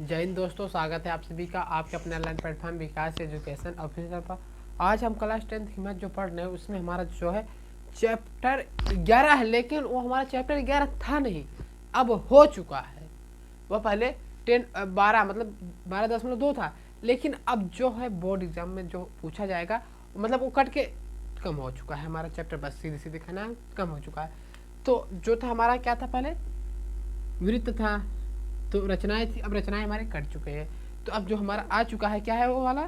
जय हिंद दोस्तों, स्वागत है आप सभी का आपके अपने ऑनलाइन प्लेटफॉर्म विकास एजुकेशन ऑफिशियल पर। आज हम क्लास 10th की मैथ जो पढ़ रहे हैं उसमें हमारा जो है चैप्टर 11 है, लेकिन वो हमारा चैप्टर 11 था नहीं, अब हो चुका है। वह पहले 12 मतलब 12.2 था, लेकिन अब जो है बोर्ड एग्जाम में जो पूछा जाएगा मतलब वो कट के कम हो चुका है हमारा चैप्टर, बस सीधे सीधे खाना कम हो चुका है। तो जो था हमारा क्या था, पहले वृत्त था, तो रचनाएं थी, अब रचनाएं हमारे कट चुके हैं। तो अब जो हमारा आ चुका है क्या है वो वाला,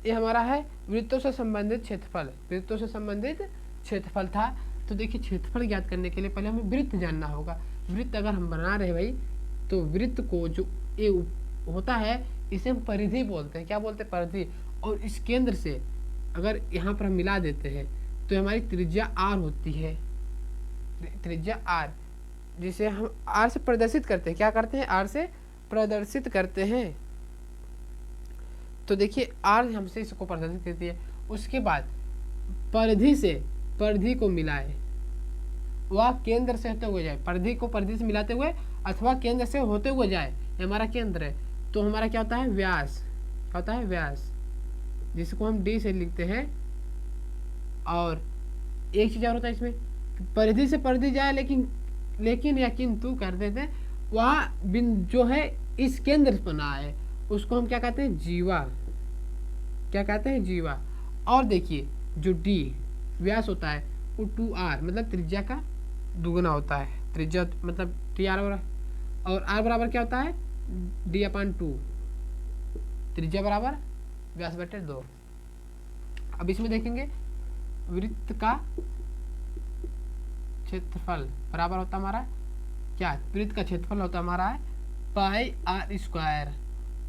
ये हमारा है वृत्तों से संबंधित क्षेत्रफल। वृत्तों से संबंधित क्षेत्रफल था। तो देखिए, क्षेत्रफल ज्ञात करने के लिए पहले हमें वृत्त जानना होगा। वृत्त अगर हम बना रहे भाई, तो वृत्त को जो ये होता है इसे हम परिधि बोलते हैं। क्या बोलते हैं? परिधि। और इस केंद्र से अगर यहाँ पर हम मिला देते हैं तो हमारी त्रिज्या आर होती है, त्रिज्या आर, जिसे हम आर से प्रदर्शित करते हैं। क्या करते हैं? आर से प्रदर्शित करते हैं। तो देखिए आर हमसे इसको प्रदर्शित करती है। उसके बाद परिधि से परिधि को मिलाए, वह केंद्र से होते हुए जाए। परिधि को परिधि से मिलाते हुए अथवा केंद्र से होते हुए जाए, ये हमारा केंद्र है। तो हमारा क्या होता है? व्यास। क्या होता है? व्यास, जिसको हम डी से लिखते हैं। और एक चीज और होता है इसमें, परिधि से परिधि जाए, लेकिन या किंतु कर देते हैं, वहाँ बिंदु जो है इस केंद्र पर ना आए, उसको हम क्या कहते हैं? जीवा। क्या कहते हैं? जीवा। और देखिए जो डी व्यास होता है वो 2r मतलब त्रिज्या का दुगुना होता है। त्रिज्या मतलब टी आर, और आर बराबर क्या होता है? d/2। त्रिज्या बराबर व्यास बटे 2। अब इसमें देखेंगे वृत्त का क्षेत्रफल बराबर होता हमारा क्या? वृत्त का क्षेत्रफल होता हमारा है पाई आर स्क्वायर,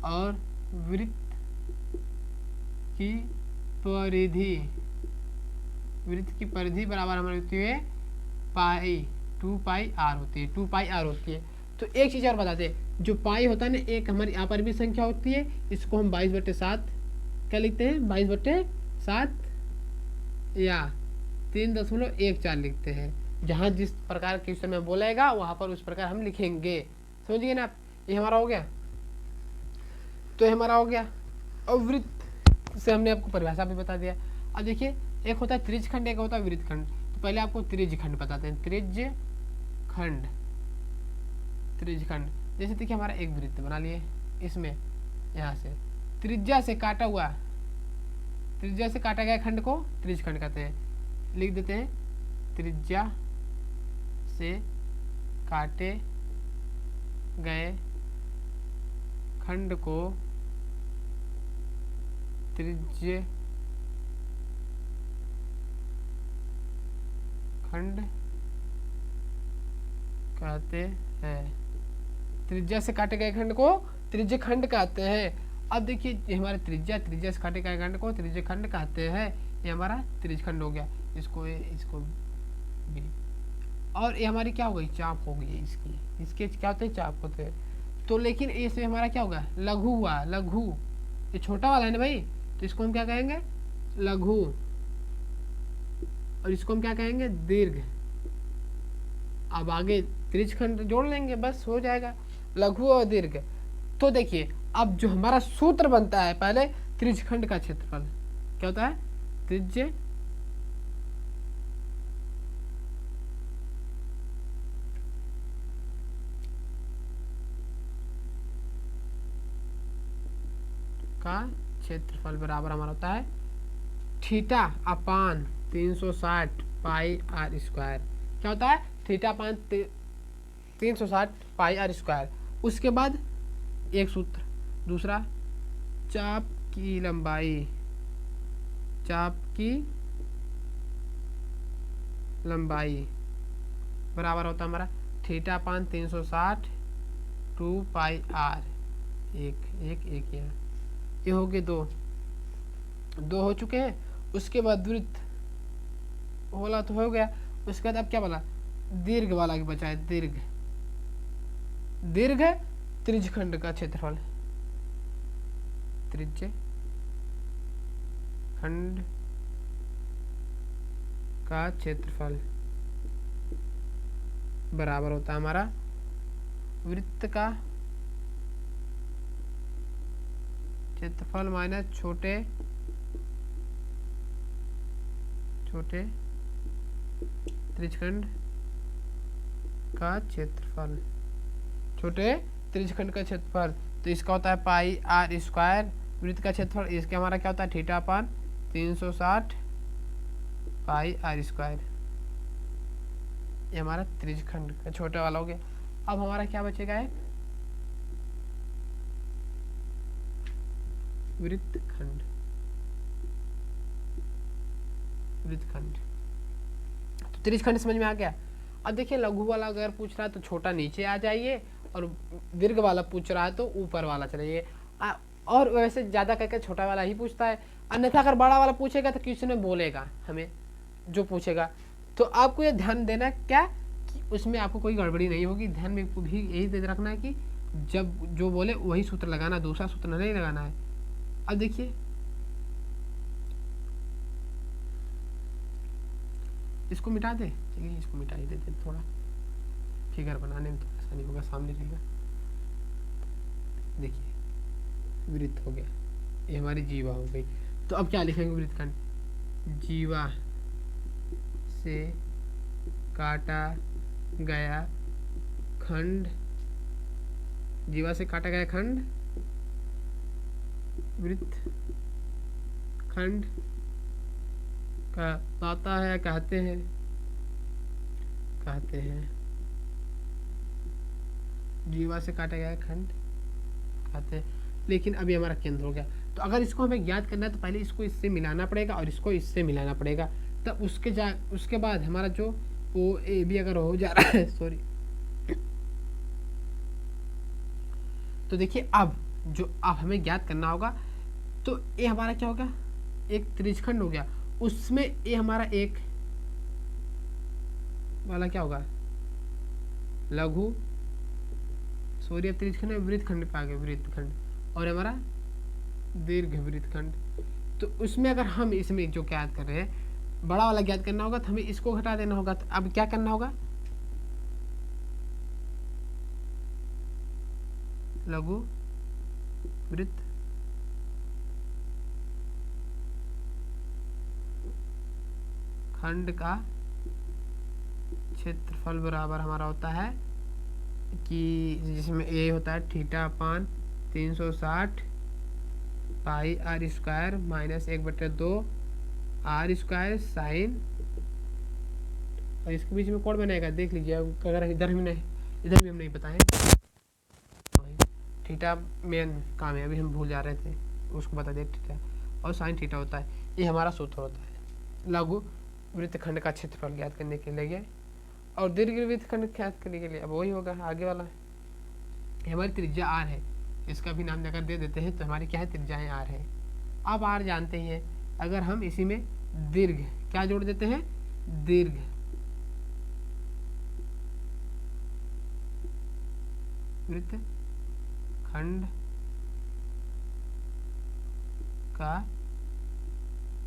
और वृत्त की परिधि, वृत्त की परिधि बराबर हमारी होती है पाई 2 पाई आर होती है, 2 पाई आर होती है। तो एक चीज और बताते हैं, जो पाई होता है ना, एक हमारी यहाँ पर भी संख्या होती है, इसको हम 22/7 क्या लिखते हैं? 22/7 या 3.14 लिखते हैं। जहाँ जिस प्रकार क्वेश्चन में बोलेगा वहां पर उस प्रकार हम लिखेंगे। समझिए ना आप? ये हमारा हो गया। तो ये हमारा हो गया। और वृत्त से हमने आपको परिभाषा भी बता दिया। अब देखिए, एक होता है त्रिज्यखंड, एक होता है वृत्तखंड। तो पहले आपको त्रिज्यखंड बताते हैं। त्रिज्यखंड, त्रिज्यखंड जैसे देखिए हमारा एक वृत्त बना लिए, इसमें यहाँ से त्रिज्या से काटा हुआ, त्रिज्या से काटा गया खंड को त्रिज्यखंड कहते हैं। लिख देते हैं, त्रिज्या से काटे गए खंड को त्रिज्य खंड कहते हैं। त्रिज्या से काटे गए खंड को त्रिज्य खंड कहते हैं। अब देखिए, ये हमारे त्रिज्या से काटे गए खंड को त्रिज्य खंड कहते हैं। ये हमारा त्रिज्यखंड हो गया। इसको भी, और ये हमारी क्या हो गई? चाप हो गई इसके क्या होते हैं? चाप होते हैं। तो लेकिन इसमें हमारा क्या होगा? लघु हुआ। लघु, ये छोटा वाला है ना भाई, तो इसको हम क्या कहेंगे? लघु। और इसको हम क्या कहेंगे? दीर्घ। अब आगे त्रिज्यखंड जोड़ लेंगे, बस हो जाएगा लघु और दीर्घ। तो देखिए, अब जो हमारा सूत्र बनता है, पहले त्रिज्यखंड का क्षेत्रफल क्या होता है? त्रिज्य का क्षेत्रफल बराबर हमारा होता है theta upon 360 pi r square. क्या होता है? Theta upon 360 pi r square. उसके बाद एक सूत्र दूसरा, चाप की लंबाई, चाप की लंबाई बराबर होता है हमारा थीटा अपान 360 2 पाई आर। एक ये हो गए दो हो चुके हैं। उसके बाद वृत्त वाला तो हो गया। उसके बाद अब क्या बोला? दीर्घ वाला की बचा है। दीर्घ त्रिज्यखंड का क्षेत्रफल, त्रिज्यखंड का क्षेत्रफल बराबर होता है हमारा वृत्त का क्षेत्रफल माइनस छोटे छोटे त्रिज्यखंड का क्षेत्रफल, छोटे त्रिज्यखंड का क्षेत्रफल। तो इसका होता है पाई आर स्क्वायर वृत्त का क्षेत्रफल, इसके हमारा क्या होता है theta upon 360 pi r square. ये हमारा त्रिज्यखंड का छोटा वाला हो गया। अब हमारा क्या बचेगा है वृत्तखंड। वृत्तखंड तो त्रिज्यखंड समझ में आ गया। अब देखिए लघु वाला अगर पूछ रहा है तो छोटा नीचे आ जाइए, और दीर्घ वाला पूछ रहा है तो ऊपर वाला चलिए। और वैसे ज़्यादा करके छोटा वाला ही पूछता है, अन्यथा अगर बड़ा वाला पूछेगा तो क्वेश्चन में बोलेगा हमें जो पूछेगा। तो आपको ये ध्यान देना क्या कि उसमें आपको कोई गड़बड़ी नहीं होगी। ध्यान में भी यही दे रखना है कि जब जो बोले वही सूत्र लगाना, दूसरा सूत्र नहीं लगाना है। अब देखिए इसको मिटा दे, चलिए इसको मिटा ही देते, थोड़ा फिगर बनाने में तो आसानी होगा, सामने रहेगा। देखिए वृत्त हो गया, ये हमारी जीवा हो गई। तो अब क्या लिखेंगे वृत्तखंड, जीवा से काटा गया खंड, जीवा से काटा गया खंड वृत्तखंड का कहता है, कहते हैं जीवा से काटा गया खंड कहते हैं। लेकिन अभी हमारा केंद्र हो गया, तो अगर इसको हमें ज्ञात करना है तो पहले इसको इससे मिलाना पड़ेगा और इसको इससे मिलाना पड़ेगा, तब उसके बाद हमारा जो ओ ए बी अगर हो जा रहा है सॉरी। तो देखिए अब हमें ज्ञात करना होगा, तो ये हमारा क्या होगा एक त्रिज्यखंड हो गया, उसमें ये हमारा एक वाला क्या होगा लघु सॉरी अब त्रिज्यखंड वृत्तखंड पे आ गए वृत्तखंड, और हमारा दीर्घ वृत्तखंड। तो उसमें अगर हम इसमें जो ज्ञात कर रहे हैं बड़ा वाला ज्ञात करना होगा तो हमें इसको घटा देना होगा। तो अब क्या करना होगा लघु वृत्त खंड का क्षेत्रफल बराबर हमारा होता है कि जिसमें ए होता है theta upon 360 pi r square minus 1/2 r square sine, और इसके बीच में कौन बनेगा देख लीजिए। अगर इधर भी हम नहीं बताएं, थीटा मेन काम है, अभी हम भूल जा रहे थे उसको बता दें थीटा, और साइन थीटा होता है। ये हमारा सूत्र होता है लघु वृत्तखंड का क्षेत्रफल ज्ञात करने के लिए, और दीर्घ वृत्तखंड ज्ञात करने के लिए अब वही होगा आगे वाला। ये हमारी त्रिज्या आर है, इसका भी नाम अगर दे देते हैं तो हमारी क्या है त्रिज्याएं आर है। अब आर जानते हैं, अगर हम इसी में दीर्घ क्या जोड़ देते हैं दीर्घ वृत्तखंड का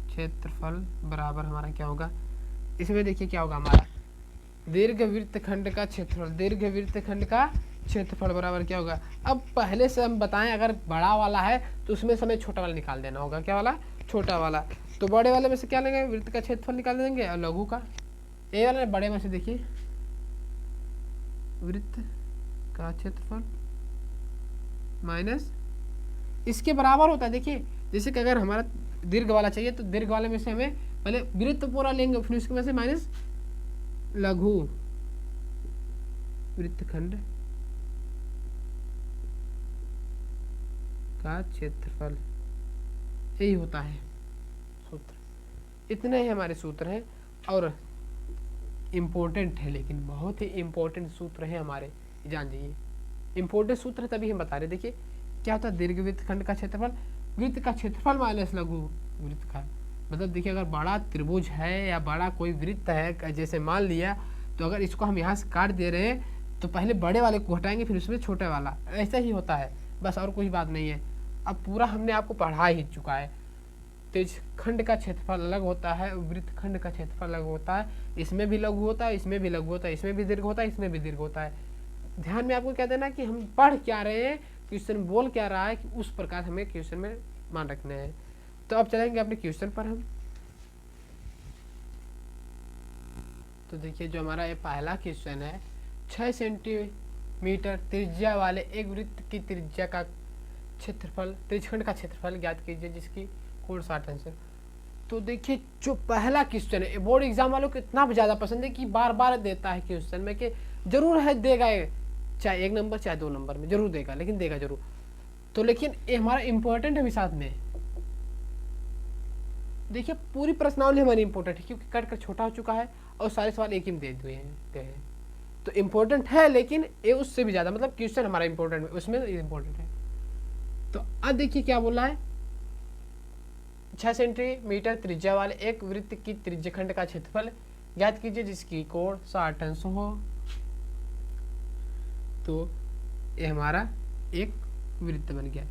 क्षेत्रफल बराबर हमारा क्या होगा, इसमें देखिए क्या होगा हमारा दीर्घ वृत्तखंड का क्षेत्रफल, दीर्घ वृत्तखंड का क्षेत्रफल बराबर क्या होगा। अब पहले से हम बताएं अगर बड़ा वाला है तो उसमें से हमें छोटा वाला निकाल देना होगा, क्या वाला छोटा वाला। तो बड़े वाले में से क्या लेंगे वृत्त का क्षेत्रफल निकाल देंगे, और लघु का ए वाला बड़े में से देखिए वृत्त का क्षेत्रफल माइनस इसके बराबर होता है। देखिए जैसे कि अगर हमारा दीर्घ वाला चाहिए तो दीर्घ वाले में से हमें पहले वृत्त पूरा लेंगे, फिर उसके में से माइनस लघु वृत्तखंड का क्षेत्रफल, यही होता है सूत्र। इतने ही हमारे सूत्र हैं, और इम्पोर्टेंट है, लेकिन बहुत ही इम्पोर्टेंट सूत्र है हमारे, जान जाइए इम्पोर्टेंट सूत्र तभी हम बता रहे। देखिए क्या होता है दीर्घ वृत्तखंड का क्षेत्रफल, वृत्त का क्षेत्रफल माइनस लघु वृत्त का, मतलब देखिए अगर बड़ा त्रिभुज है या बड़ा कोई वृत्त है, जैसे मान लिया, तो अगर इसको हम यहाँ से काट दे रहे हैं तो पहले बड़े वाले को हटाएंगे फिर उसमें छोटे वाला, ऐसा ही होता है बस, और कोई बात नहीं है। अब पूरा हमने आपको पढ़ा ही चुका है। त्रिज्यखंड का क्षेत्रफल अलग होता है, वृत्तखंड का क्षेत्रफल अलग होता है, इसमें भी लघु होता है, इसमें भी लघु होता है, इसमें भी दीर्घ होता है, इसमें भी दीर्घ होता है। ध्यान में आपको क्या देना कि हम पढ़ क्या रहे हैं, क्वेश्चन बोल क्या रहा है कि उस प्रकार हमें क्वेश्चन में मान रखने हैं। तो अब चलेंगे अपने क्वेश्चन पर हम। तो देखिए जो हमारा ये पहला क्वेश्चन है, 6 सेंटीमीटर त्रिज्या वाले एक वृत्त की त्रिज्या का क्षेत्रफल, त्रिज्यखंड का क्षेत्रफल ज्ञात कीजिए जिसकी कोण 60 अंश है। तो देखिए जो पहला क्वेश्चन है, बोर्ड एग्जाम वालों को इतना ज़्यादा पसंद है कि बार बार देता है क्वेश्चन में, कि जरूर है देगा ये, चाहे 1 नंबर चाहे 2 नंबर में जरूर देगा, लेकिन देगा जरूर। तो लेकिन ये हमारा इंपॉर्टेंट है भी साथ में। देखिए पूरी प्रश्नावली हमारी इंपॉर्टेंट है क्योंकि कट कर छोटा हो चुका है और सारे सवाल एक ही में दे दिए हैं। तो इम्पोर्टेंट है, लेकिन ये उससे भी ज़्यादा, मतलब क्वेश्चन हमारा इंपॉर्टेंट है, उसमें इम्पोर्टेंट है। तो अब देखिए क्या बोला है, 6 सेंटीमीटर त्रिज्या वाले एक वृत्त की त्रिज्यखंड का क्षेत्रफल ज्ञात कीजिए जिसकी कोण 60 अंश हो। तो ये हमारा एक वृत्त बन गया,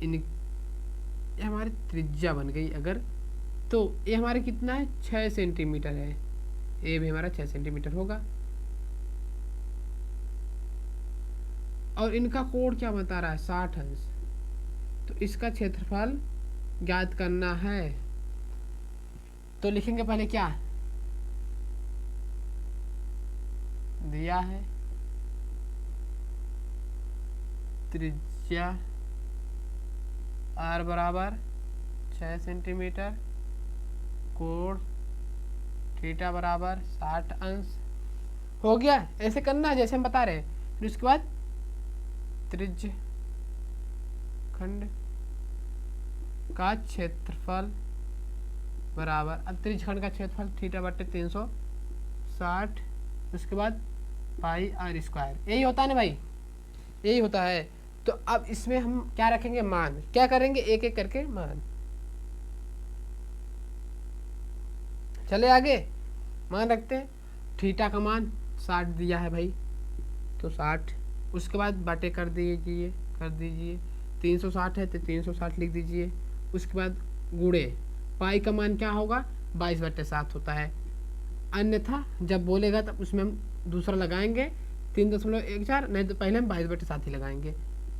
ये हमारी त्रिज्या बन गई अगर, तो ये हमारे कितना है 6 सेंटीमीटर है, ये भी हमारा 6 सेंटीमीटर होगा। और इनका कोण क्या बता रहा है 60 अंश, तो इसका क्षेत्रफल ज्ञात करना है। तो लिखेंगे पहले क्या दिया है, त्रिज्या r बराबर 6 सेंटीमीटर, कोण थीटा बराबर 60 अंश हो गया। ऐसे करना है जैसे हम बता रहे हैं। फिर उसके बाद त्रिज्य खंड का क्षेत्रफल बराबर, अब त्रिज्यखंड का क्षेत्रफल थीटा बटे 360, उसके बाद पाई r स्क्वायर, यही होता है ना भाई, यही होता है। तो अब इसमें हम क्या रखेंगे, मान, क्या करेंगे एक एक करके मान। चले आगे, मान रखते हैं। थीटा का मान 60 दिया है भाई, तो 60, उसके बाद बटे कर दीजिए 360 है तो 360 लिख दीजिए। उसके बाद गुणे पाई का मान क्या होगा 22/7 होता है, अन्यथा जब बोलेगा तब उसमें हम दूसरा लगाएंगे 3.14, नहीं तो पहले हम 22/7 ही लगाएंगे।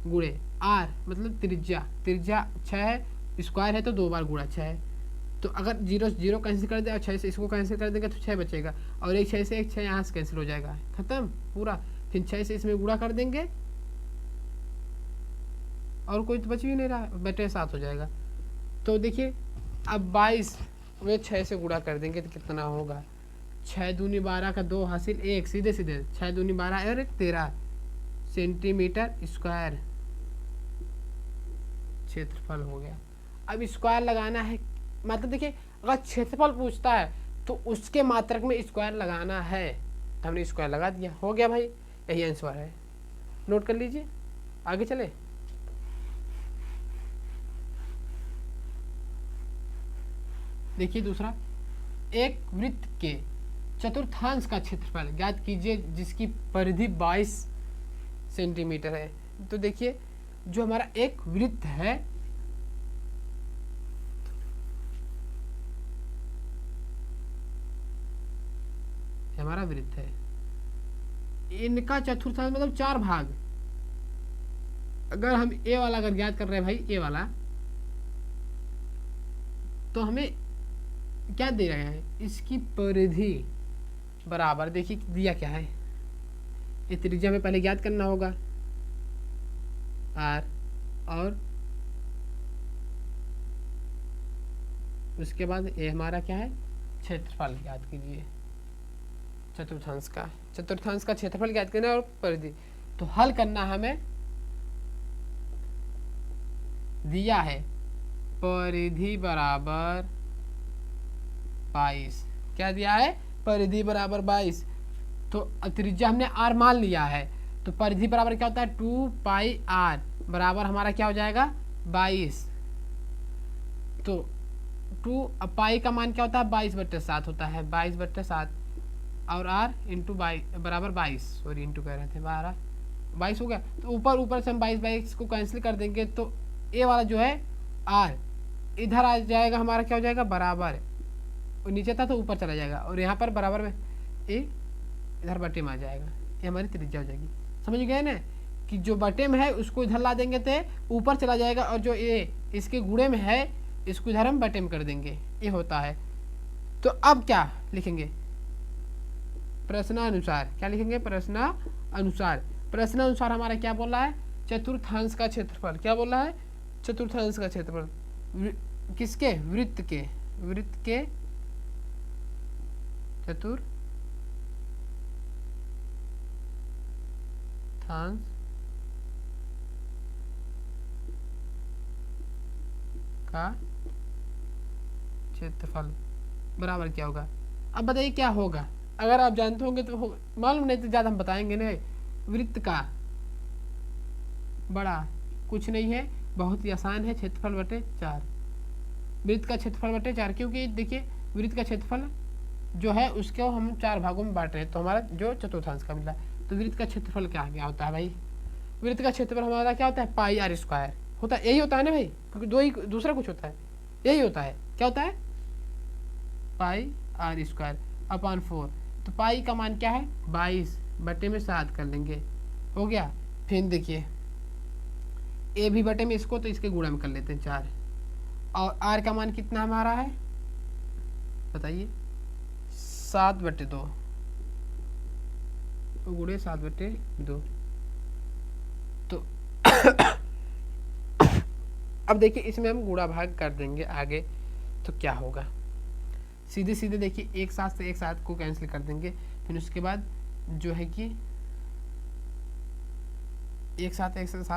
गुणे आर मतलब त्रिज्या 6 है, स्क्वायर है तो 2 बार गुणा 6 है। तो अगर 0 कैंसिल कर दे और 6 से इसको कैंसिल कर देंगे तो 6 बचेगा, और एक 6 से एक 6 यहाँ से कैंसिल हो जाएगा, खत्म पूरा। फिर 6 से इसमें गुणा कर देंगे और कोई तो बच भी नहीं रहा, बटे 7 हो जाएगा। तो देखिए अब 22 में 6 से गुणा कर देंगे तो कितना होगा, 6 दूनी 12 का 2 हासिल 1, सीधे 6 दूनी 12 और 13 सेंटीमीटर स्क्वायर क्षेत्रफल हो गया। अब स्क्वायर लगाना है, मतलब देखिए अगर क्षेत्रफल पूछता है तो उसके मात्रक में स्क्वायर लगाना है, तो हमने स्क्वायर लगा दिया, हो गया भाई, यही आंसर है। नोट कर लीजिए, आगे चले। देखिए दूसरा, एक वृत्त के चतुर्थांश का क्षेत्रफल ज्ञात कीजिए जिसकी परिधि 22 सेंटीमीटर है। तो देखिए जो हमारा एक वृत्त है, हमारा वृत्त है, इनका चतुर्थांश मतलब 4 भाग। अगर हम ए वाला अगर ज्ञात कर रहे हैं भाई, ए वाला, तो हमें क्या दे रहे हैं, इसकी परिधि बराबर, देखिए दिया क्या है, ये त्रिज्या में पहले ज्ञात करना होगा r, और उसके बाद ये हमारा क्या है क्षेत्रफल ज्ञात कीजिए, चतुर्थांश का क्षेत्रफल ज्ञात करना और परिधि। तो हल करना हमें दिया है परिधि बराबर 22, क्या दिया है परिधि बराबर 22, तो त्रिज्या हमने r मान लिया है, तो परिधि बराबर क्या होता है 2 पाई r बराबर हमारा क्या हो जाएगा 22। तो 2 पाई का मान क्या होता है 22/7 होता है, 22/7, और r इंटू बराबर 22, सॉरी इंटू कह रहे थे 22 हो गया। तो ऊपर से हम 22 को कैंसिल कर देंगे, तो ये वाला जो है r इधर आ जाएगा, हमारा क्या हो जाएगा बराबर, और नीचे था तो ऊपर चला जाएगा, और यहाँ पर बराबर में ए इधर बटे में आ जाएगा, ये हमारी त्रिज्या हो जाएगी। समझ गए ना, कि जो बटे में है उसको इधर ला देंगे तो ऊपर चला जाएगा, और जो ये इसके गुणे में है इसको इधर हम बटे में कर देंगे, ये होता है। तो अब क्या लिखेंगे, प्रश्नानुसार। क्या लिखेंगे, प्रश्नानुसार। प्रश्नानुसार हमारा क्या बोल रहा है, चतुर्थांश का क्षेत्रफल। क्या बोल रहा है, चतुर्थांश का क्षेत्रफल किसके, वृत्त के, वृत्त के चतुर्थांश का क्षेत्रफल बराबर क्या होगा। अब बताइए क्या होगा, अगर आप जानते होंगे तो मालूम, नहीं तो ज़्यादा हम बताएंगे नहीं। वृत्त का बड़ा कुछ नहीं है, बहुत ही आसान है, क्षेत्रफल बटे 4। वृत्त का क्षेत्रफल बटे 4, क्योंकि देखिए वृत्त का क्षेत्रफल जो है उसको हम 4 भागों में बांट रहे हैं, तो हमारा जो चतुर्थांश का मिला। तो वृत्त का क्षेत्रफल क्या होता है भाई, वृत्त का क्षेत्रफल हमारा क्या होता है, पाई आर स्क्वायर होता है। यही होता है ना भाई, क्योंकि दो ही दूसरा कुछ होता है, यही होता है। क्या होता है, पाई आर स्क्वायर अपॉन 4। तो पाई का मान क्या है, 22 बटे में 7 कर लेंगे, हो गया। फिर देखिए ए भी बटे में इसको, तो इसके गुणा में कर लेते हैं 4। और आर का मान कितना हमारा है बताइए, 7/2 गुणे 7/2। तो अब देखिए इसमें हम गुणा भाग कर देंगे आगे, तो क्या होगा, सीधे सीधे देखिए एक साथ से एक साथ को कैंसिल कर देंगे। फिर उसके बाद जो है कि एक साथ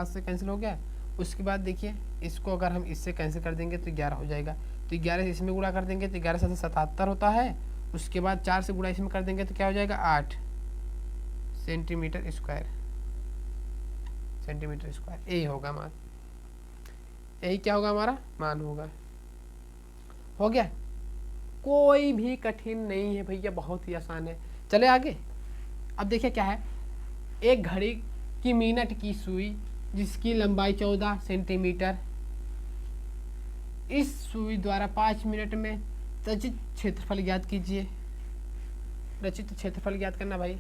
से कैंसिल हो गया। उसके बाद देखिए इसको अगर हम इससे कैंसिल कर देंगे तो 11 हो जाएगा। तो 11 से इसमें गुणा कर देंगे तो 11 से 77 होता है। उसके बाद 4 से गुणा इसमें कर देंगे तो क्या हो जाएगा, 8 सेंटीमीटर स्क्वायर। यही होगा मान, यही क्या होगा हमारा मान होगा। हो गया, कोई भी कठिन नहीं है भैया, बहुत ही आसान है। चले आगे। अब देखिए क्या है, एक घड़ी की मिनट की सुई जिसकी लंबाई 14 सेंटीमीटर, इस सुई द्वारा 5 मिनट में रचित क्षेत्रफल ज्ञात कीजिए। रचित क्षेत्रफल ज्ञात करना भाई,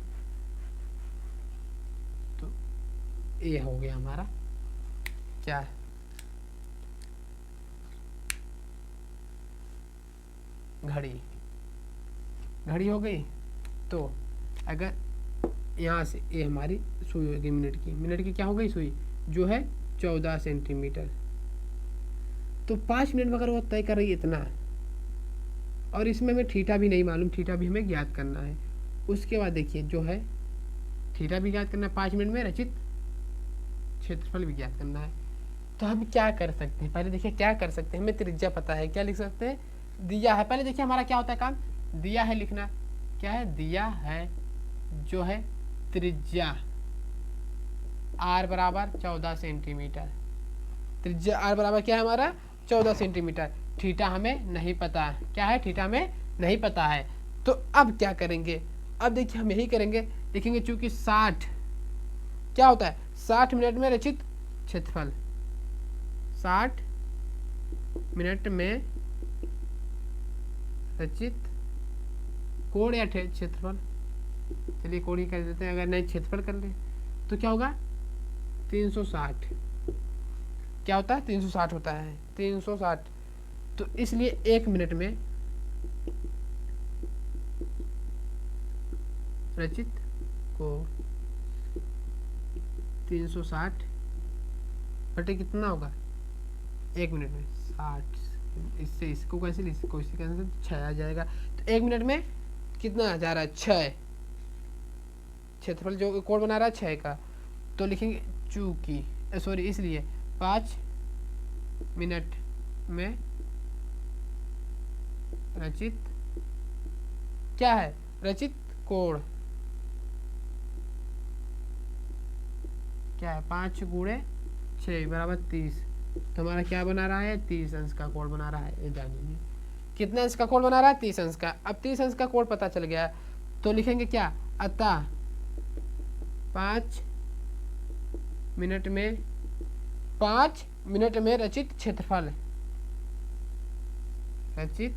तो ये हो गया हमारा क्या, घड़ी हो गई। तो अगर यहाँ से ये हमारी सुई होगी मिनट की क्या हो गई सुई, जो है 14 सेंटीमीटर। तो 5 मिनट में अगर वो तय कर रही है इतना, और इसमें हमें थीटा भी नहीं मालूम, थीटा भी हमें ज्ञात करना है। उसके बाद देखिए जो है थीटा भी ज्ञात करना है, 5 मिनट में रचित क्षेत्रफल भी ज्ञात करना है। तो हम क्या कर सकते हैं, पहले देखिए क्या कर सकते हैं, हमें त्रिज्या पता है, क्या लिख सकते हैं, दिया है। पहले देखिए हमारा क्या होता है काम, दिया है लिखना। क्या है, दिया है जो है त्रिज्या r बराबर 14 सेंटीमीटर। त्रिज्या r बराबर क्या है हमारा 14 सेंटीमीटर। थीटा हमें नहीं पता है, क्या है थीटा हमें नहीं पता है। तो अब क्या करेंगे, अब देखिए हम यही करेंगे, लिखेंगे चूंकि 60 क्या होता है, 60 मिनट में रचित क्षेत्रफल, 60 मिनट में रचित कोण या क्षेत्रफल, चलिए कोण ही कर देते हैं, अगर नहीं क्षेत्रफल कर ले तो क्या होगा 360। क्या होता है 360 होता है, 360। तो इसलिए 1 मिनट में रचित कोण 360 बटे कितना होगा 1 मिनट में 60। इससे इसको कैंसिल, इसको इससे कैंसिल, 6 आ जाएगा। तो 1 मिनट में कितना जा रहा है 6, क्षेत्रफल जो कोण बना रहा है 6 का। तो लिखेंगे चूंकि सॉरी इसलिए 5 मिनट में रचित क्या है, रचित कोण क्या है, 5 गुणे 6 बराबर 30। तो हमारा क्या बना रहा है 30 अंश का कोण बना रहा है। ये जान लीजिए कितना अंश का कोण बना रहा है 30 अंश का। अब 30 अंश का कोण पता चल गया, तो लिखेंगे क्या, अतः 5 मिनट में रचित क्षेत्रफल, रचित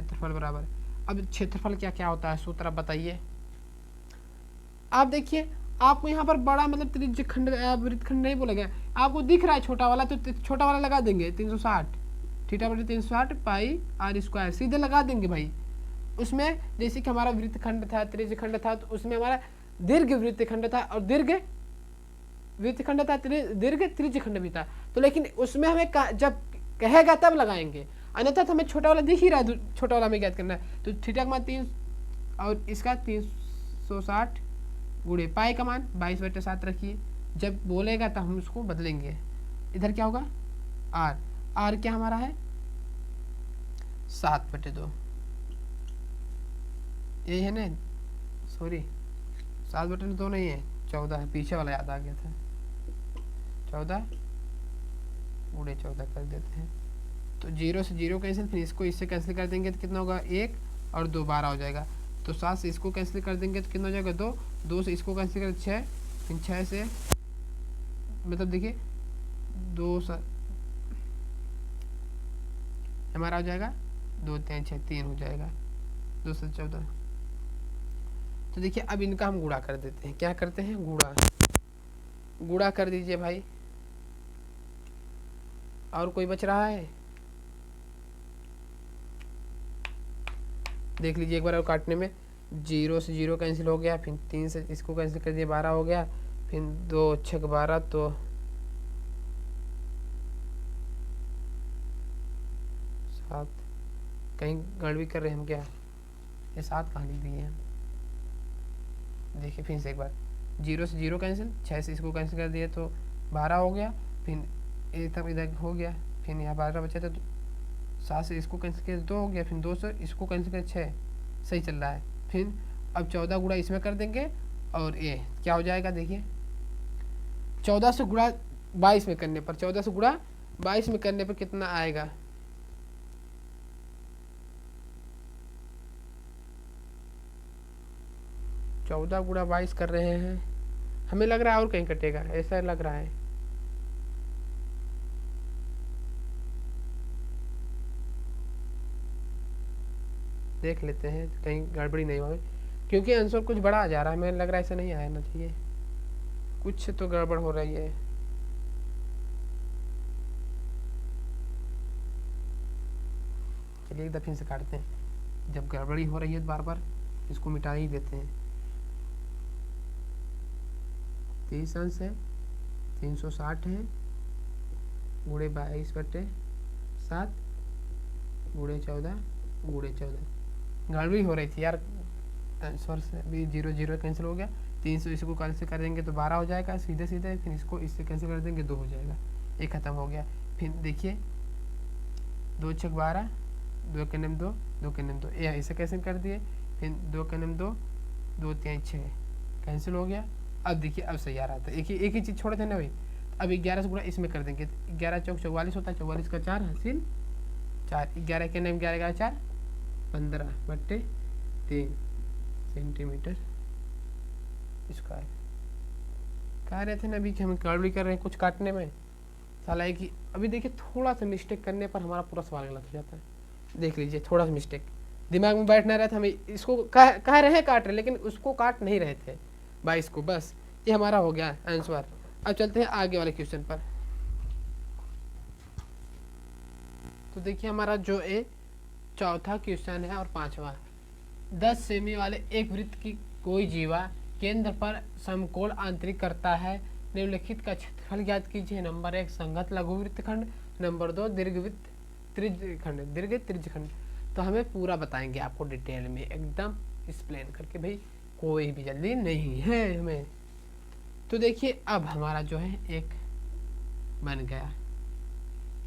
क्षेत्रफल बराबर। अब क्षेत्रफल क्या क्या होता है सूत्र आप बताइए। आप देखिए आपको यहाँ पर बड़ा मतलब त्रिज्यखंड वृत्तखंड नहीं बोला गया, आपको दिख रहा है छोटा वाला, तो छोटा वाला लगा देंगे 360 थीटा बटे 360 पाई आर स्क्वायर, सीधे लगा देंगे भाई। उसमें जैसे कि हमारा वृत्तखंड था, त्रिज्यखंड था, तो उसमें हमारा दीर्घ वृत्तखंड था और दीर्घ वृत्तखंड था, दीर्घ त्रिज्यखंड भी था। तो लेकिन उसमें हमें जब कहेगा तब लगाएंगे, अन्यथा तो हमें छोटा वाला दिख ही रहा है, छोटा वाला हमें ज्ञात करना है। तो थीटा का मान 3 और इसका 360 गुणे पाई का मान 22/7 रखिए। जब बोलेगा तब हम उसको बदलेंगे। इधर क्या होगा आर, आर क्या हमारा है 7/2, यही है ना, सॉरी 7/2 नहीं है 14 है, पीछे वाला याद आ गया था। 14 गुणे 14 कर देते हैं, तो 0 से 0 कैंसिल, फिर इसको इससे कैंसिल कर देंगे तो कितना होगा 1 और 2 12 हो जाएगा। तो 7 से इसको कैंसिल कर देंगे तो कितना हो जाएगा 2, 2 से इसको कैंसिल कर 6, फिर 6 से मतलब देखिए 2 हमारा हो जाएगा 2 3 6 3 हो जाएगा, 2 से 14। तो देखिए अब इनका हम गुणा कर देते हैं। क्या करते हैं गुणा कर दीजिए भाई। और कोई बच रहा है देख लीजिए एक बार और काटने में। 0 से 0 कैंसिल हो गया, फिर 3 से इसको कैंसिल कर दिया 12 हो गया, फिर 2 6 12, तो 7 कहीं गड़बड़ी कर रहे हैं हम क्या, ये 7 कहाँ लिख दिए हैं। देखिए फिर से एक बार 0 से 0 कैंसिल, 6 से इसको कैंसिल कर दिए तो 12 हो गया, फिर एक तक इधर हो गया, फिर यहाँ 12 बचा तो 7 से इसको कैंसिल किया 2 हो गया, फिर 2 से इसको कैंसिल कर 6, सही चल रहा है। फिर अब 14 गुणा इसमें कर देंगे और ये क्या हो जाएगा देखिए 14 से गुणा 22 में करने पर, 14 से गुणा 22 में करने पर कितना आएगा 14 गुणा 22 कर रहे हैं, हमें लग रहा है और कहीं कटेगा, ऐसा लग रहा है। देख लेते हैं कहीं गड़बड़ी नहीं हो, क्योंकि आंसर कुछ बड़ा आ जा रहा है, हमें लग रहा है ऐसा नहीं आना चाहिए, कुछ तो गड़बड़ हो रही है। चलिए एक दफे से काटते हैं, जब गड़बड़ी हो रही है तो बार बार इसको मिटा ही देते हैं। 30 अंश है, 360 है, गुणे 22/7 गुणे 14 गुणे 14, गड़बड़ी हो रही थी यार आंसर से भी। 0 0 कैंसिल हो गया, 300 इसको कैंसिल कर देंगे तो 12 हो जाएगा सीधे सीधे, फिर इसको इससे कैंसिल कर देंगे 2 हो जाएगा, ये खत्म हो गया। फिर देखिए 2 6 12, 2 के निम 2, 2 के निम 2, ये इसे कैंसिल कर दिए, फिर 2 के निम 2, 2 3 6 कैंसिल हो गया। अब देखिए अब सही आ रहा था, एक ही चीज़ छोड़े थे ना भाई। अब 11 से गुणा इसमें कर देंगे, 11 चौक 44 होता है, 44 का 4 हासिल 4, 11 के निम 11 का 4 15/3 सेंटीमीटर स्क्वायर। कह रहे थे ना अभी कि हम गड़बड़ी कर रहे हैं कुछ काटने में, साला है कि अभी देखिए थोड़ा सा मिस्टेक करने पर हमारा पूरा सवाल गलत हो जाता है। देख लीजिए थोड़ा सा मिस्टेक दिमाग में बैठ ना रहा था, हमें इसको कह रहे हैं काट रहे, लेकिन उसको काट नहीं रहे थे 22 को, बस ये हमारा हो गया आंसर। अब चलते हैं आगे वाले क्वेश्चन पर। तो देखिए हमारा जो ए चौथा क्वेश्चन है और 5वां, 10 सेमी वाले एक वृत्त की कोई जीवा केंद्र पर समकोण आंतरिक करता है, निम्नलिखित का क्षेत्रफल ज्ञात कीजिए। नंबर 1 संगत लघु वृत्तखंड, नंबर 2 दीर्घवृत्त त्रिज्यखंड, दीर्घ त्रिज्यखंड। तो हमें पूरा बताएंगे आपको डिटेल में एकदम एक्सप्लेन करके, भाई कोई भी जल्दी नहीं है हमें। तो देखिए अब हमारा जो है एक बन गया,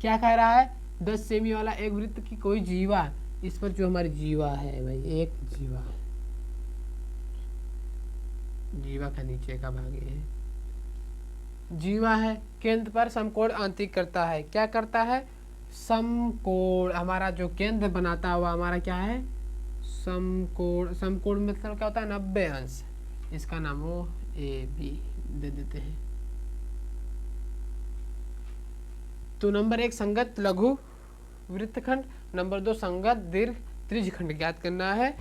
क्या कह रहा है 10 सेमी वाला एक वृत्त की कोई जीवा, इस पर जो हमारी जीवा है भाई, एक जीवा, जीवा का नीचे का भाग है, जीवा है, केंद्र पर समकोण आंतरिक करता है। क्या करता है समकोण, हमारा जो केंद्र बनाता हुआ हमारा क्या है समकोण। समकोण मतलब क्या होता है 90 अंश, इसका नाम वो ए बी दे देते हैं। तो नंबर 1 संगत लघु वृत्तखंड, नंबर 2 संगत दीर्घ त्रिज्यखंड ज्ञात करना है।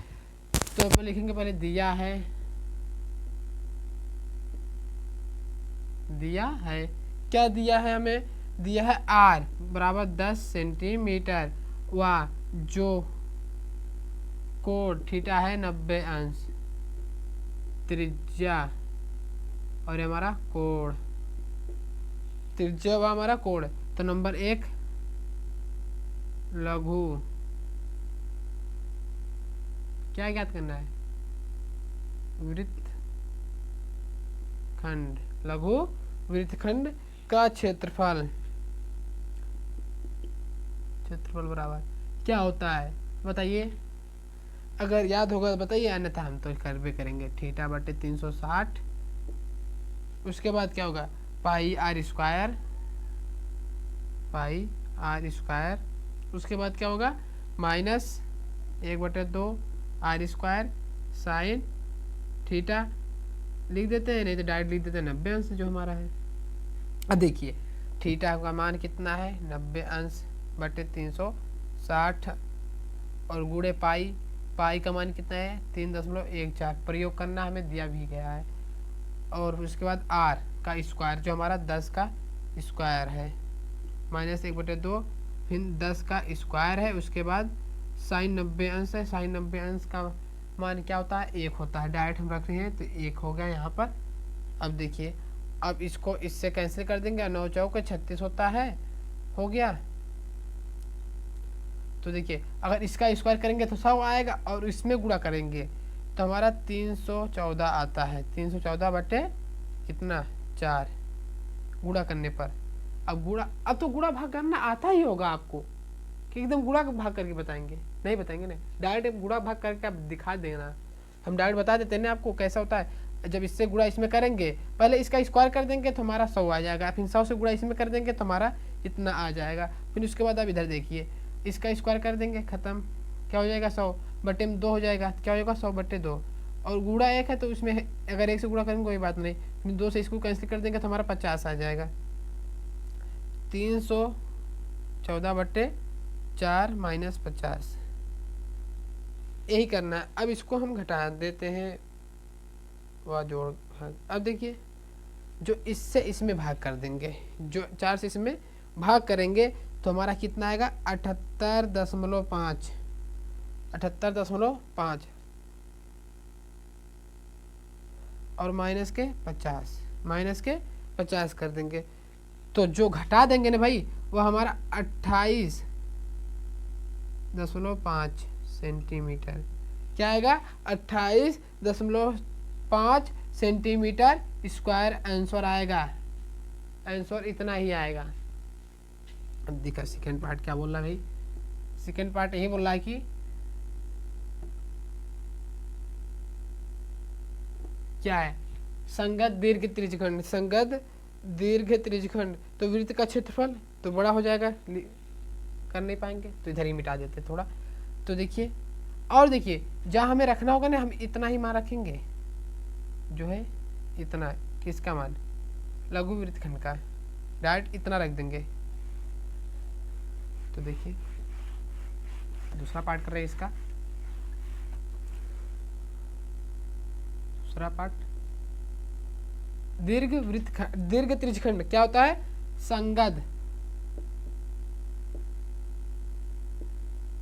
तो अपन लिखेंगे पहले दिया है क्या दिया है हमें, दिया है r बराबर 10 सेंटीमीटर व जो कोण थीटा है 90 अंश त्रिज्या और हमारा कोण, त्रिज्या व हमारा कोण। तो नंबर 1 लघु क्या ज्ञात करना है, वृत्तखंड, लघु वृत्तखंड का क्षेत्रफल बराबर क्या होता है बताइए, अगर याद होगा तो बताइए, अन्यथा हम तो कर भी करेंगे। थीटा बटे 360, उसके बाद क्या होगा पाई आर स्क्वायर, उसके बाद क्या होगा minus 1/2 r square sine theta, लिख देते हैं, नहीं तो डायरेक्ट लिख देते हैं 90 अंश जो हमारा है। अब देखिए थीटा का मान कितना है 90 अंश बटे 360 और गुणे पाई का मान कितना है 3.14, प्रयोग करना हमें दिया भी गया है। और उसके बाद आर का स्क्वायर जो हमारा 10 का स्क्वायर है, माइनस 1/2 फिर 10 का स्क्वायर है। उसके बाद साइन 90 अंश है, साइन 90 अंश का मान क्या होता है 1 होता है, डायरेक्ट हम रख रहे हैं तो 1 हो गया यहाँ पर। अब देखिए अब इसको इससे कैंसिल कर देंगे, 9 चौके 36 होता है, हो गया। तो देखिए अगर इसका स्क्वायर करेंगे तो 100 आएगा और इसमें गुणा करेंगे तो हमारा 314 आता है, 314 बटे कितना 4 गुणा करने पर। अब तो गुणा भाग करना आता ही होगा आपको कि एकदम गुणा भाग करके बताएंगे, नहीं बताएंगे ना, डायरेक्ट गुणा भाग करके आप दिखा देना, हम डायरेक्ट बता देते हैं ना आपको कैसा होता है। जब इससे गुणा इसमें करेंगे, पहले इसका स्क्वायर कर देंगे तो हमारा 100 आ जाएगा, फिर 100 से गुणा इसमें कर देंगे तो हमारा इतना आ जाएगा। फिर उसके बाद आप इधर देखिए इसका स्क्वायर कर देंगे, खत्म, क्या हो जाएगा 100 बटे में 2 हो जाएगा, क्या हो जाएगा 100 बटे 2 और गुणा 1 है तो उसमें अगर 1 से गुणा करेंगे कोई बात नहीं, फिर 2 से इसको कैंसिल कर देंगे तो हमारा 50 आ जाएगा। 314 बटे 4 माइनस 50, यही करना है। अब इसको हम घटा देते हैं वह जोड़ भाग। अब देखिए जो इससे इसमें भाग कर देंगे, जो 4 से इसमें भाग करेंगे तो हमारा कितना आएगा 78.5 और माइनस के 50 कर देंगे तो जो घटा देंगे ना भाई वो हमारा 28.5 सेंटीमीटर, क्या आएगा 28.5 सेंटीमीटर स्क्वायर आंसर आएगा, आंसर इतना ही आएगा। अब देखा सेकेंड पार्ट क्या बोल रहा है भाई, सेकेंड पार्ट यही बोल रहा है कि क्या है संगत दीर्घ त्रिज्यखंड, संगत दीर्घ त्रिज्यखंड तो वृत्त का क्षेत्रफल तो बड़ा हो जाएगा, कर नहीं पाएंगे तो इधर ही मिटा देते थोड़ा। तो देखिए और देखिए जहाँ हमें रखना होगा ना हम इतना ही मान रखेंगे, जो है इतना किसका मान लघु वृत्तखंड का, डायरेक्ट इतना रख देंगे। तो देखिए दूसरा पार्ट कर रहे हैं इसका, दूसरा पार्ट दीर्घ त्रिज्यखंड क्या होता है संगत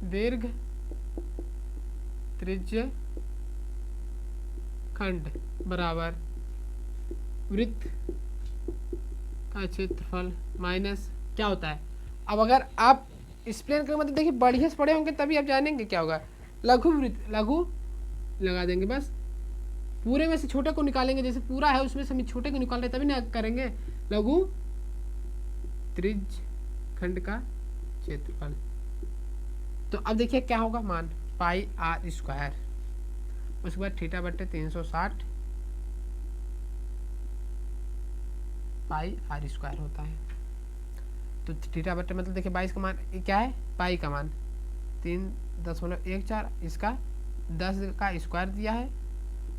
दीर्घ त्रिज्यखंड बराबर वृत्त का क्षेत्रफल माइनस क्या होता है। अब अगर आप एक्सप्लेन कर मतलब देखिए बढ़िया से पढ़े होंगे तभी आप जानेंगे क्या होगा, लघु वृत्त, लघु लगा देंगे बस, पूरे में से छोटे को निकालेंगे, जैसे पूरा है उसमें से हम छोटे को निकाल रहे तभी ना करेंगे लघु त्रिज्यखंड का क्षेत्रफल। तो अब देखिए क्या होगा मान पाई आर स्क्वायर, उसके बाद थीटा बटे 360 पाई आर स्क्वायर होता है। तो थीटा बटे मतलब देखिए 22 का मान क्या है, पाई का मान 3.14, इसका 10 का स्क्वायर दिया है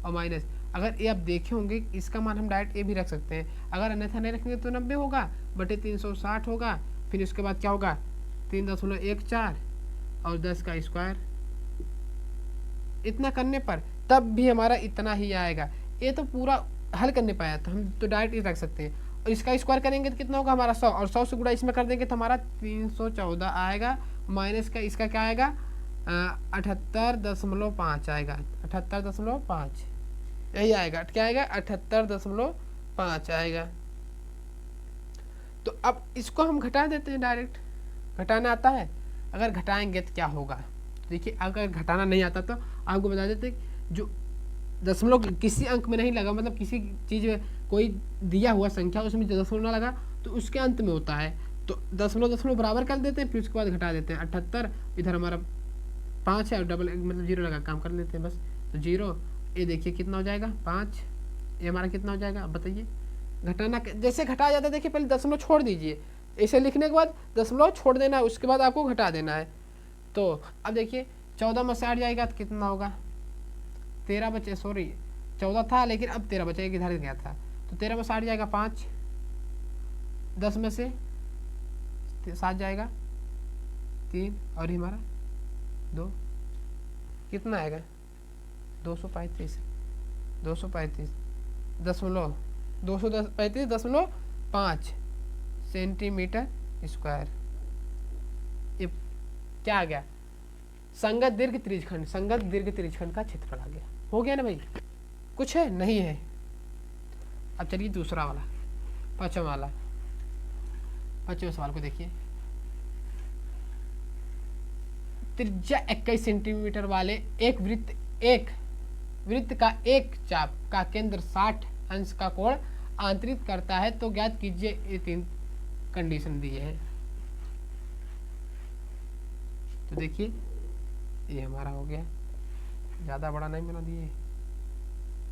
और माइनस, अगर ये आप देखे होंगे इसका मान हम डायरेक्ट ए भी रख सकते हैं, अगर अन्यथा नहीं रखेंगे तो 90 होगा बटे 360 होगा, फिर उसके बाद क्या होगा 3.14 और 10 का स्क्वायर इतना करने पर तब भी हमारा इतना ही आएगा। ये तो पूरा हल करने पाया तो हम तो डायरेक्ट ही रख सकते हैं। और इसका स्क्वायर करेंगे तो कितना होगा हमारा 100, और 100 से गुणा इसमें कर देंगे तो हमारा 314 आएगा। माइनस का इसका क्या आएगा 78.5 आएगा, 78.5 यही आएगा। क्या आएगा 78.5 आएगा। तो अब इसको हम घटा देते हैं, डायरेक्ट घटाना आता है। अगर घटाएंगे तो क्या होगा, देखिए अगर घटाना नहीं आता तो आपको बता देते जो दशमलव किसी अंक में नहीं लगा, मतलब किसी चीज़ में कोई दिया हुआ संख्या उसमें दशमलव ना लगा तो उसके अंत में होता है। तो दशमलव बराबर कर देते हैं, फिर उसके बाद घटा देते हैं। 78 इधर हमारा 5 है और डबल मतलब 0 लगा काम कर लेते हैं बस। तो 0 ये देखिए कितना हो जाएगा 5, ये हमारा कितना हो जाएगा अब बताइए। घटाना जैसे घटाया जाता है, देखिए पहले दशमलव छोड़ दीजिए, ऐसे लिखने के बाद दशमलव छोड़ देना है, उसके बाद आपको घटा देना है। तो अब देखिए 14 में से 8 जाएगा तो कितना होगा 13 बचे, सॉरी 14 था लेकिन अब 13 बचे, इधर गया था। तो 13 में से 8 जाएगा 5, 10 में से 7 जाएगा 3, और ही हमारा 2 कितना आएगा 235 235.5 सेंटीमीटर स्क्वायर। ये क्या आ गया संगत दीर्घ त्रिज्यखंड का क्षेत्रफल आ गया। हो गया ना भाई, कुछ है नहीं है। अब चलिए दूसरा वाला, पांचवा सवाल को देखिए। त्रिज्या 21 सेंटीमीटर वाले एक वृत्त का एक चाप का केंद्र 60 अंश का कोण आंतरित करता है, तो ज्ञात कीजिए। ये 3 कंडीशन दिए हैं। तो देखिए ये हमारा हो गया, ज़्यादा बड़ा नहीं बना दिए।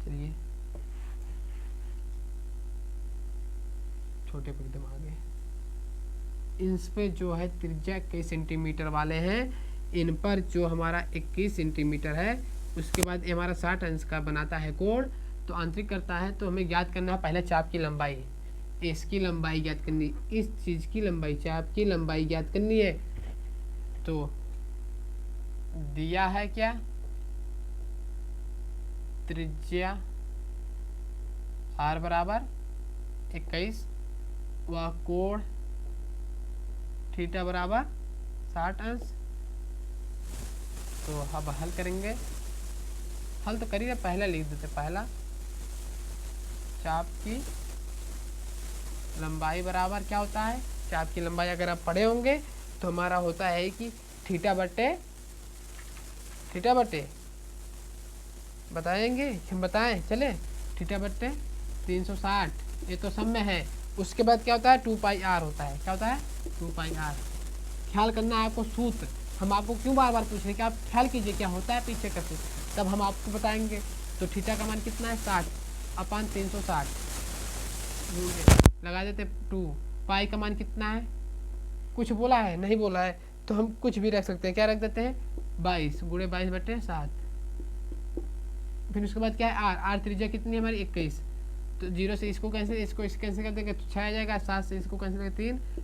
चलिए छोटे पर एकदम आगे, इन पे जो है त्रिज्या 21 सेंटीमीटर वाले हैं, इन पर जो हमारा 21 सेंटीमीटर है, उसके बाद ये हमारा 60 अंश का बनाता है कोण, तो आंतरिक करता है। तो हमें ज्ञात करना है पहले चाप की लंबाई, इसकी लंबाई ज्ञात करनी, इस चीज़ की लंबाई, चाप की लंबाई ज्ञात करनी है। तो दिया है क्या त्रिज्या r बराबर 21 व कोण थीटा बराबर 60 अंश। तो अब हल करेंगे, हल तो करिए, पहला लिख देते। पहला चाप की लंबाई बराबर क्या होता है, चाप की लंबाई अगर आप पढ़े होंगे तो हमारा होता है कि थीटा बटे बताएंगे, हम बताएं चले, थीटा बटे 360, ये तो सब में है। उसके बाद क्या होता है 2 पाई r होता है। क्या होता है 2 पाई r। ख्याल करना है आपको सूत्र, हम आपको क्यों बार बार पूछ रहे हैं कि आप ख्याल कीजिए क्या होता है पीछे का सूत्र, तब हम आपको बताएंगे। तो थीटा का मान कितना है 60/360, लगा देते 2। पाई का मान कितना है, कुछ बोला है नहीं बोला है, तो हम कुछ भी रख सकते हैं। क्या रख देते हैं 22 गुणे 22/7। फिर उसके बाद क्या है r त्रिज्या कितनी है हमारी 21। तो 0 से इसको कैंसिल, इसको कैंसिल कर देंगे तो 6 आ जाएगा। 7 से इसको कैंसिल कर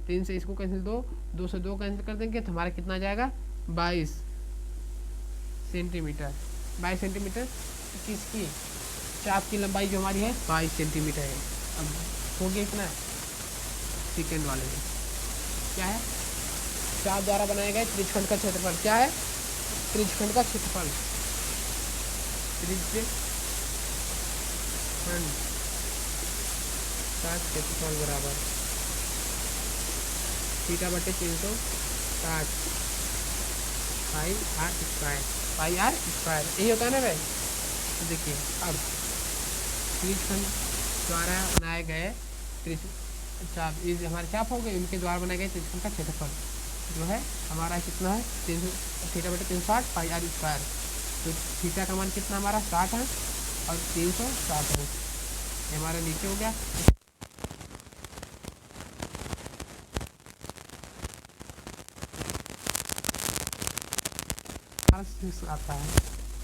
3 से इसको कैंसिल 2 से 2 कैंसिल कर देंगे तो हमारा कितना आ जाएगा 22 सेंटीमीटर। 22 सेंटीमीटर किसकी, चाप की लंबाई जो हमारी है 22 सेंटीमीटर है। अब हो गया इतना, सेकेंड वाले में क्या है, चाप द्वारा बनाए गए त्रिज्यखंड का क्षेत्रफल। क्या है त्रिज्यखंड का क्षेत्रफल, त्रिज्यखंड का क्षेत्रफल बराबर थीटा बटे 360 पाई r स्क्वायर, यही होता है ना भाई। तो देखिए अब त्रिज्यखंड द्वारा बनाए गए चाप, ये हमारे चाप हो गए, इनके द्वारा बनाए गए त्रिज्यखंड का क्षेत्रफल जो है हमारा कितना है 300 थीटा बटे 360 पाई r स्क्वायर। तो थीटा का मान कितना हमारा 60 है और 360 है, ये हमारा नीचे हो गया। आता है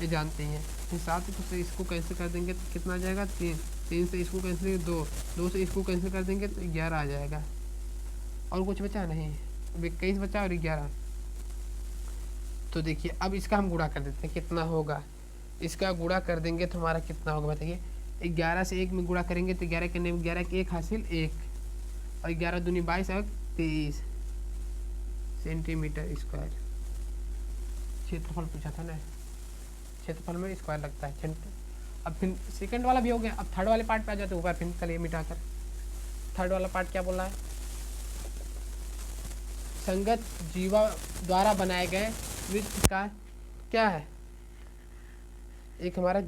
ये जानते हैं, साथ ही तो इसको कैंसिल कर देंगे तो कितना आ जाएगा 3 से इसको कैंसिल 2 से इसको कैंसिल कर देंगे तो 11 आ जाएगा। और कुछ बचा नहीं, अब 21 बचा और 11। तो देखिए अब इसका हम गुणा कर देते हैं, कितना होगा इसका गुणा कर देंगे तो हमारा कितना होगा बताइए। 11 से 1 में गुणा करेंगे तो 11 करने में 11 के 1 हासिल 1 और 11 दूनी 22 और 23 सेंटीमीटर स्क्वायर। क्षेत्रफल पूछा था ना, क्षेत्रफल में स्क्वायर लगता है। अब फिर सेकंड वाला भी हो गया। अब थर्ड वाले पार्ट पे आ जाते ऊपर, फिर चलिए मिटाकर। थर्ड वाला पार्ट क्या बोल रहा है? संगत जीवा द्वारा बनाए गए वृत्त का क्या है? एक हमारा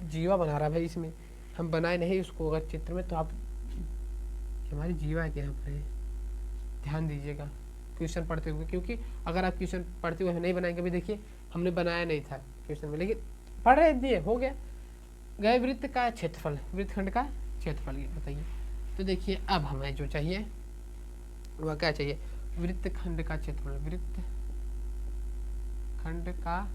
जीवा बना रहा है भाई, इसमें हम बनाए नहीं उसको अगर चित्र में, तो आप हमारी जीवा है यहाँ पर, ध्यान दीजिएगा क्वेश्चन पढ़ते हुए, क्योंकि अगर आप क्वेश्चन पढ़ते हुए नहीं बनाएंगे, अभी देखिए हमने बनाया नहीं था क्वेश्चन में, लेकिन पढ़ रहे दिए हो गया। गए वृत्त का क्षेत्रफल, वृत्तखंड का क्षेत्रफल ये बताइए। तो देखिए अब हमें जो चाहिए वह क्या चाहिए? वृत्तखंड का क्षेत्रफल, वृत्तखंड का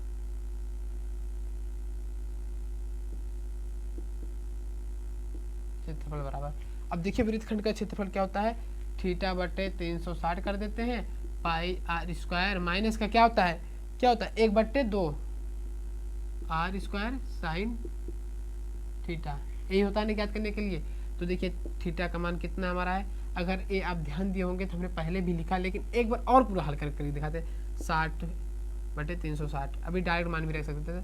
क्षेत्रफल बराबर। अब देखिए वृत्तखंड का क्षेत्रफल क्या होता है? थीटा बटे 360 कर देते हैं पाई आर स्क्वायर माइनस का क्या होता है? 1/2 आर स्क्वायर साइन थीटा। यही होता है ना ज्ञात करने के लिए। तो देखिए थीटा का मान कितना हमारा है, अगर ये आप ध्यान दिए होंगे तो हमने पहले भी लिखा, लेकिन एक बार और पूरा हल करके दिखाते। 60/360। अभी डायरेक्ट मान भी रख सकते थे।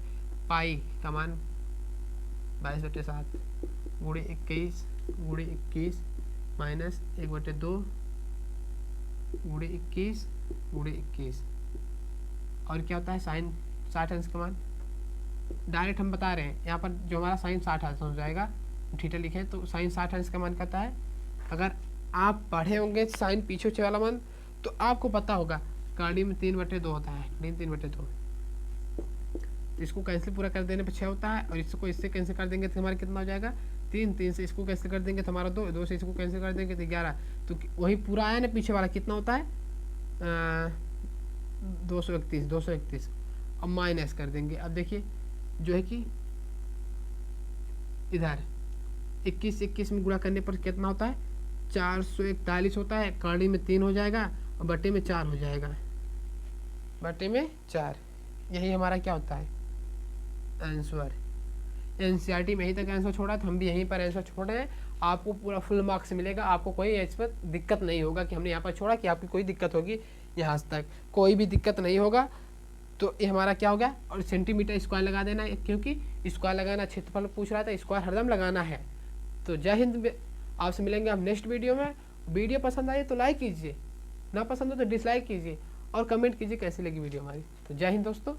पाई का मान 22/7 गुणे 21 माइनस 1/2 गुणे 21 और क्या होता है? साइन 60 अंश का मान। डायरेक्ट हम बता रहे हैं यहाँ पर, जो हमारा साइन 60 अंश हो जाएगा, थीटा लिखे तो साइन 60 अंश का मान कहता है। अगर आप पढ़े होंगे साइन पीछे वाला मान तो आपको पता होगा गाड़ी में 3/2 होता है, 3/2। इसको कैंसिल पूरा कर देने पर 6 होता है, और इसको इससे कैंसिल कर देंगे तो हमारा कितना हो जाएगा? 3 से इसको कैंसिल कर देंगे तो हमारा 2 से इसको कैंसिल कर देंगे तो 11। तो वही पूरा आया ना, पीछे वाला कितना होता है? 231। अब माइनस कर देंगे। अब देखिए जो है कि इधर 21 में गुणा करने पर कितना होता है? 441 होता है। कड़ी में 3 हो जाएगा और बटे में 4 हो जाएगा, बटे में 4। यही हमारा क्या होता है? आंसर। एनसीईआरटी में यहीं तक आंसर छोड़ा, तो हम भी यहीं पर आंसर छोड़े हैं। आपको पूरा फुल मार्क्स मिलेगा, आपको कोई इस पर दिक्कत नहीं होगा कि हमने यहाँ पर छोड़ा कि आपकी कोई दिक्कत होगी। यहाँ तक कोई भी दिक्कत नहीं होगा। तो ये हमारा क्या हो गया? और सेंटीमीटर स्क्वायर लगा देना है, क्योंकि स्क्वायर लगाना क्षेत्रफल पूछ रहा था, स्क्वायर हरदम लगाना है। तो जय हिंद, आपसे मिलेंगे हम नेक्स्ट वीडियो में। वीडियो पसंद आए तो लाइक कीजिए, ना पसंद हो तो डिसलाइक कीजिए, और कमेंट कीजिए कैसी लगी वीडियो हमारी। तो जय हिंद दोस्तों।